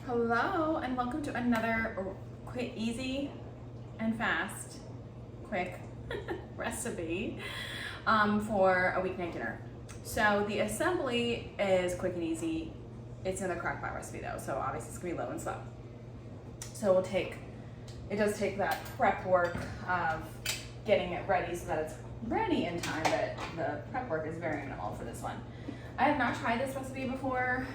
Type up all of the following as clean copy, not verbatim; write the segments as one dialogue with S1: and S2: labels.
S1: Hello and welcome to another quick, easy and fast, quick recipe for a weeknight dinner. So the assembly is quick and easy. It's in the crock pot recipe though, so obviously it's gonna be low and slow. So it does take that prep work of getting it ready so that it's ready in time, but the prep work is very minimal for this one. I have not tried this recipe before.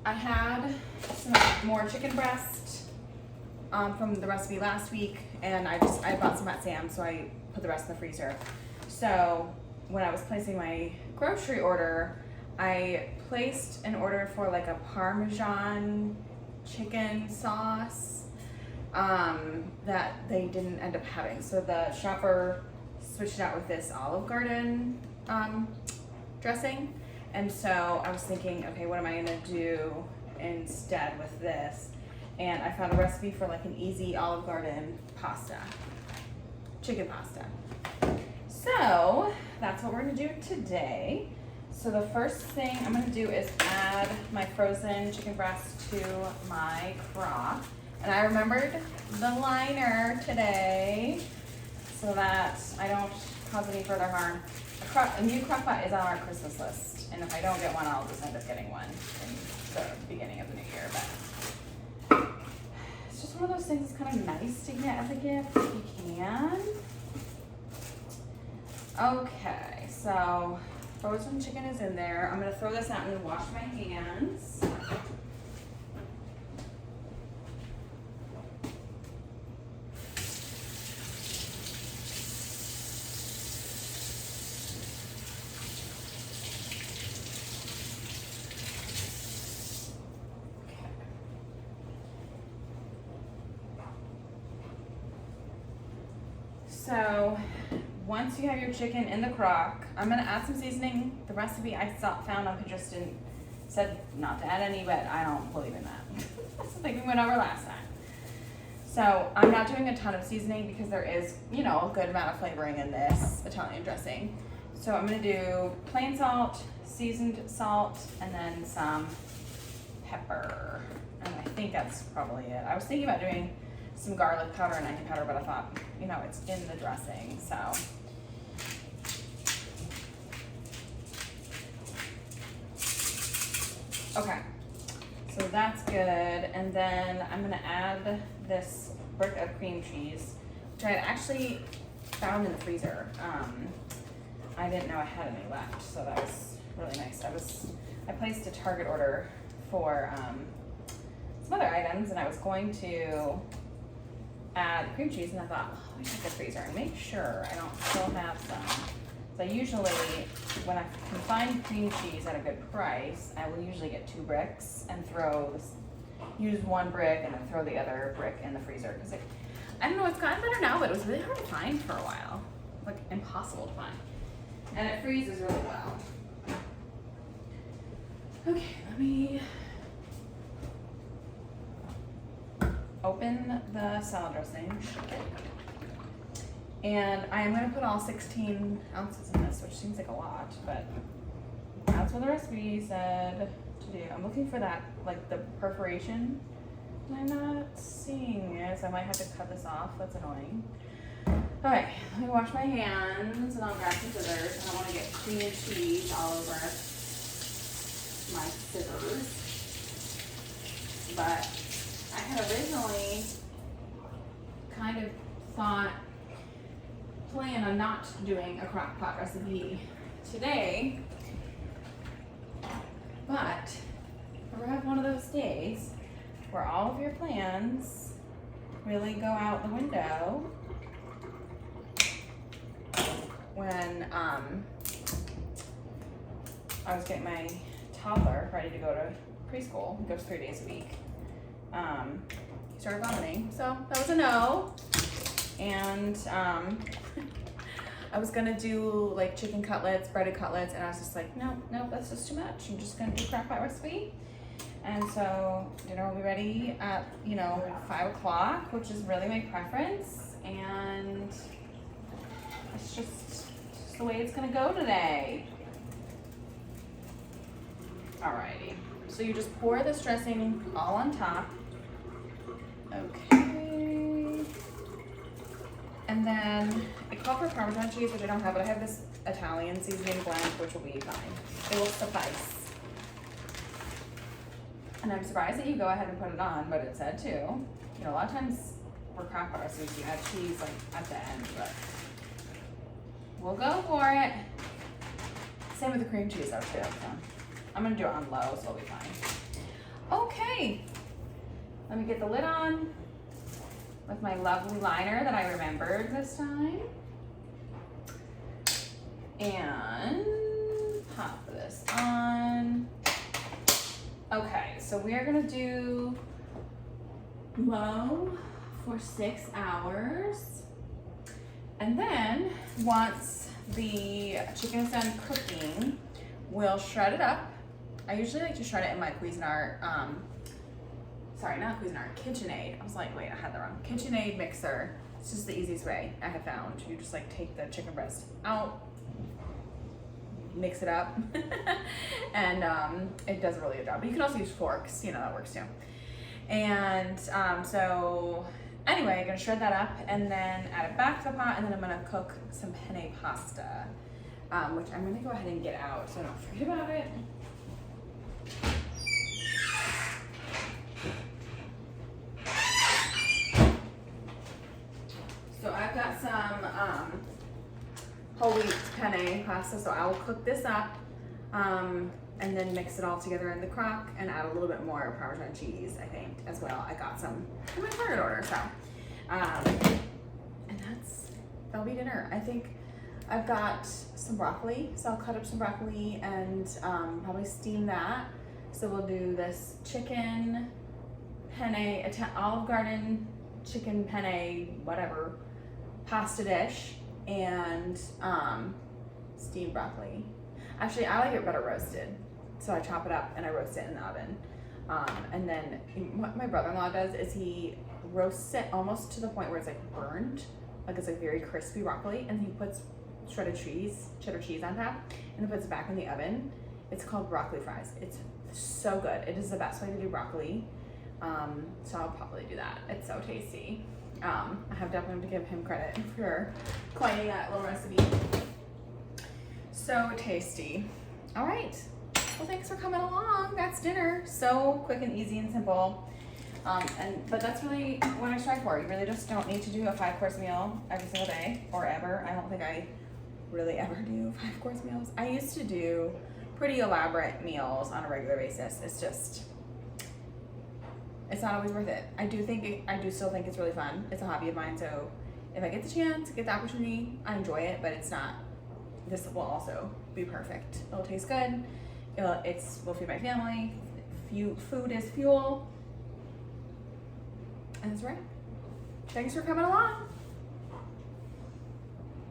S1: I had some more chicken breast from the recipe last week, and I bought some at Sam's, so I put the rest in the freezer. So when I was placing my grocery order, I placed an order for like a Parmesan chicken sauce that they didn't end up having. So the shopper switched it out with this Olive Garden dressing. And so I was thinking, okay, what am I gonna do instead with this? And I found a recipe for like an easy Olive Garden pasta, chicken pasta. So that's what we're gonna do today. So the first thing I'm gonna do is add my frozen chicken breast to my crock. And I remembered the liner today so that I don't cause any further harm. A new crock pot is on our Christmas list. And if I don't get one, I'll just end up getting one in the beginning of the new year. But it's just one of those things that's kind of nice to get as a gift if you can. Okay, so frozen chicken is in there. I'm gonna throw this out and wash my hands. So once you have your chicken in the crock, I'm gonna add some seasoning. The recipe I found on Pinterest said not to add any, but I don't believe in that. That's the thing we went over last time. So I'm not doing a ton of seasoning because there is, a good amount of flavoring in this Italian dressing. So I'm gonna do plain salt, seasoned salt, and then some pepper. And I think that's probably it. I was thinking about doing some garlic powder and onion powder, but I thought, it's in the dressing, so. Okay, so that's good. And then I'm gonna add this brick of cream cheese, which I had actually found in the freezer. I didn't know I had any left, so that was really nice. I placed a Target order for some other items, and I was going to add cream cheese, and I thought, let me check the freezer and make sure I don't still have some. So usually, when I can find cream cheese at a good price, I will usually get 2 bricks and use 1 brick and then throw the other brick in the freezer. Because I don't know, it's gotten better now, but it was really hard to find for a while. Like impossible to find. And it freezes really well. Okay, let me open the salad dressing, and I am going to put all 16 ounces in this, which seems like a lot, but that's what the recipe said to do. I'm looking for that, like the perforation, and I'm not seeing it, so I might have to cut this off. That's annoying. Okay, let me wash my hands, and I'll grab some scissors. I don't want to get cream and cheese all over my scissors, but I had originally kind of planned on not doing a crock pot recipe today, but we're gonna have one of those days where all of your plans really go out the window when I was getting my toddler ready to go to preschool. He goes 3 days a week. He started vomiting, so that was a no. And I was gonna do like chicken cutlets, breaded cutlets, and I was just like, no, that's just too much. I'm just gonna do crock pot recipe. And so dinner will be ready at 5 o'clock, which is really my preference. And it's just the way it's gonna go today. Alrighty. So you just pour this dressing all on top. Okay. And then I call for Parmesan cheese, which I don't have, but I have this Italian seasoning blend, which will be fine. It will suffice. And I'm surprised that you go ahead and put it on, but it said to. You know, a lot of times for craft recipes, you add cheese like at the end, but we'll go for it. Same with the cream cheese though too. So I'm gonna do it on low, so it'll be fine. Okay, let me get the lid on with my lovely liner that I remembered this time. And pop this on. Okay, so we are gonna do low for 6 hours. And then once the chicken is done cooking, we'll shred it up. I usually like to shred it in my Cuisinart, sorry, not Cuisinart, KitchenAid. I was like, wait, I had that wrong. KitchenAid mixer. It's just the easiest way I have found. You just like take the chicken breast out, mix it up, and it does a really good job. But you can also use forks, you know, that works too. And so anyway, I'm gonna shred that up and then add it back to the pot, and then I'm gonna cook some penne pasta, which I'm gonna go ahead and get out so I don't forget about it. So I've got some whole wheat penne pasta, so I will cook this up and then mix it all together in the crock and add a little bit more Parmesan cheese, I think, as well. I got some in my Target order, so. And that'll be dinner. I think I've got some broccoli, so I'll cut up some broccoli and probably steam that. So we'll do this chicken penne, Olive Garden chicken penne, whatever, pasta dish, and steamed broccoli. Actually, I like it better roasted. So I chop it up and I roast it in the oven. And then what my brother-in-law does is he roasts it almost to the point where it's like burned, like it's like very crispy broccoli, and he puts shredded cheese, cheddar cheese on top, and then puts it back in the oven. It's called broccoli fries. It's so good. It is the best way to do broccoli. So I'll probably do that. It's so tasty. I have definitely to give him credit for coining that little recipe. So tasty. All right. Well, thanks for coming along. That's dinner. So quick and easy and simple. But that's really what I strive for. You really just don't need to do a 5-course meal every single day or ever. I don't think I really ever do 5-course meals. I used to do pretty elaborate meals on a regular basis. It's not always worth it. I do still think it's really fun. It's a hobby of mine. So if I get the chance, get the opportunity, I enjoy it, but it's not, this will also be perfect. It'll taste good. Will feed my family. Food is fuel. And that's right. Thanks for coming along.